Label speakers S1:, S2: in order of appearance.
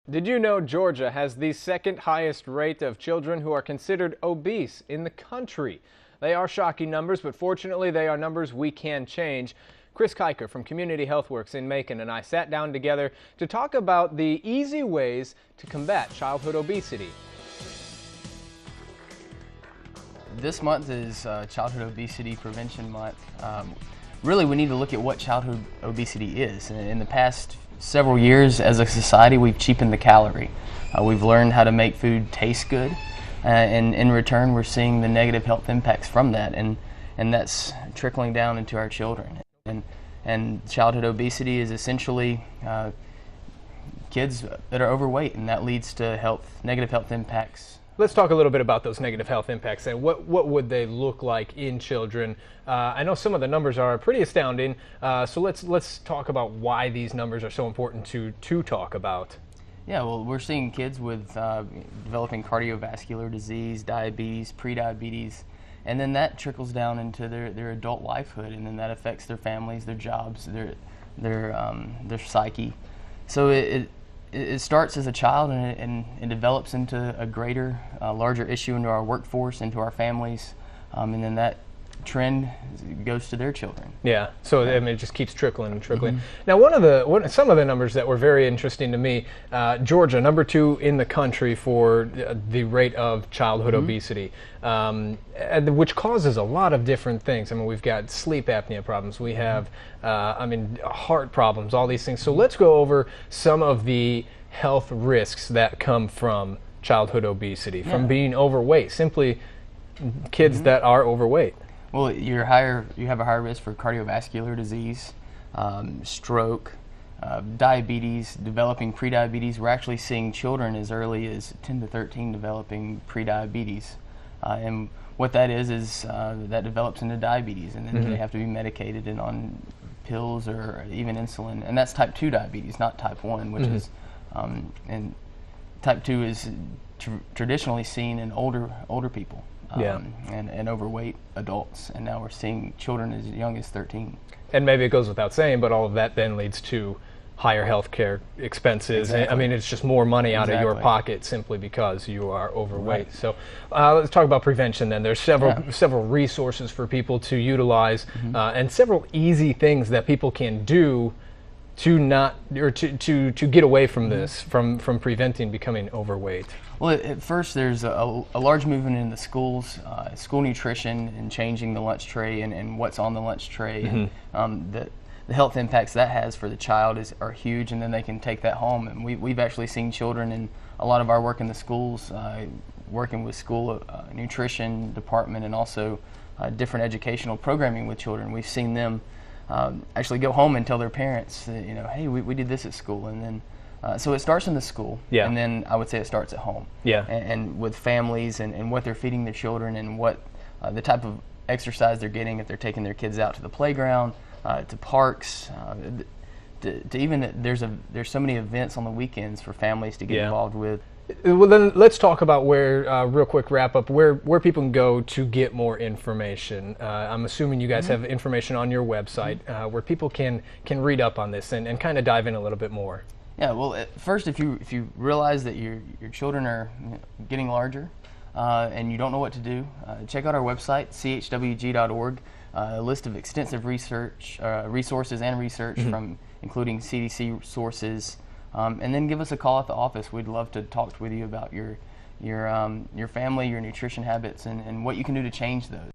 S1: Did you know Georgia has the second highest rate of children who are considered obese in the country? They are shocking numbers, but fortunately they are numbers we can change. Chris Kiker from Community HealthWorks in Macon and I sat down together to talk about the easy ways to combat childhood obesity.
S2: This month is Childhood Obesity Prevention Month. Really, we need to look at what childhood obesity is. In the past several years, as a society, we've cheapened the calorie. We've learned how to make food taste good, and in return, we're seeing the negative health impacts from that, and that's trickling down into our children. And childhood obesity is essentially kids that are overweight, and that leads to negative health impacts.
S1: Let's talk a little bit about those negative health impacts and what would they look like in children. I know some of the numbers are pretty astounding, so let's talk about why these numbers are so important to talk about.
S2: Yeah, well, we're seeing kids with developing cardiovascular disease, diabetes, prediabetes, and then that trickles down into their adult lifehood, and then that affects their families, their jobs, their psyche. So it starts as a child, and it develops into a greater, larger issue into our workforce, into our families, and then that trend goes to their children.
S1: Yeah, so I mean, it just keeps trickling and trickling. Mm-hmm. Now, some of the numbers that were very interesting to me, Georgia, number 2 in the country for the rate of childhood obesity, which causes a lot of different things. I mean, we've got sleep apnea problems, we have, heart problems, all these things. So let's go over some of the health risks that come from childhood obesity, from being overweight, simply kids that are overweight.
S2: Well, you have a higher risk for cardiovascular disease, stroke, diabetes, developing prediabetes. We're actually seeing children as early as 10 to 13 developing prediabetes. And what that is that develops into diabetes, and then they have to be medicated and on pills or even insulin. And that's type 2 diabetes, not type 1, which is, and type 2 is traditionally seen in older people. And overweight adults, and now we're seeing children as young as 13.
S1: And maybe it goes without saying, but all of that then leads to higher healthcare expenses.
S2: Exactly.
S1: I mean, it's just more money out of your pocket simply because you are overweight. Right. So let's talk about prevention then. There's several resources for people to utilize, and several easy things that people can do to get away from this, from preventing becoming overweight.
S2: Well, at first there's a large movement in the schools, school nutrition and changing the lunch tray and what's on the lunch tray. And the health impacts that has for the child are huge, and then they can take that home. And we've actually seen children in a lot of our work in the schools, working with school nutrition department and also different educational programming with children. We've seen them actually go home and tell their parents, hey, we did this at school, and then so it starts in the school, and then I would say it starts at home, and with families and what they're feeding their children and what the type of exercise they're getting if they're taking their kids out to the playground, to parks, to even there's so many events on the weekends for families to get involved with.
S1: Well, then let's talk about where, real quick wrap up, where people can go to get more information. I'm assuming you guys have information on your website where people can read up on this and kind of dive in a little bit more.
S2: Yeah, well, at first, if you realize that your children are getting larger and you don't know what to do, check out our website, chwg.org, a list of extensive resources and research from including CDC sources. And then give us a call at the office. We'd love to talk with you about your family, your nutrition habits, and what you can do to change those.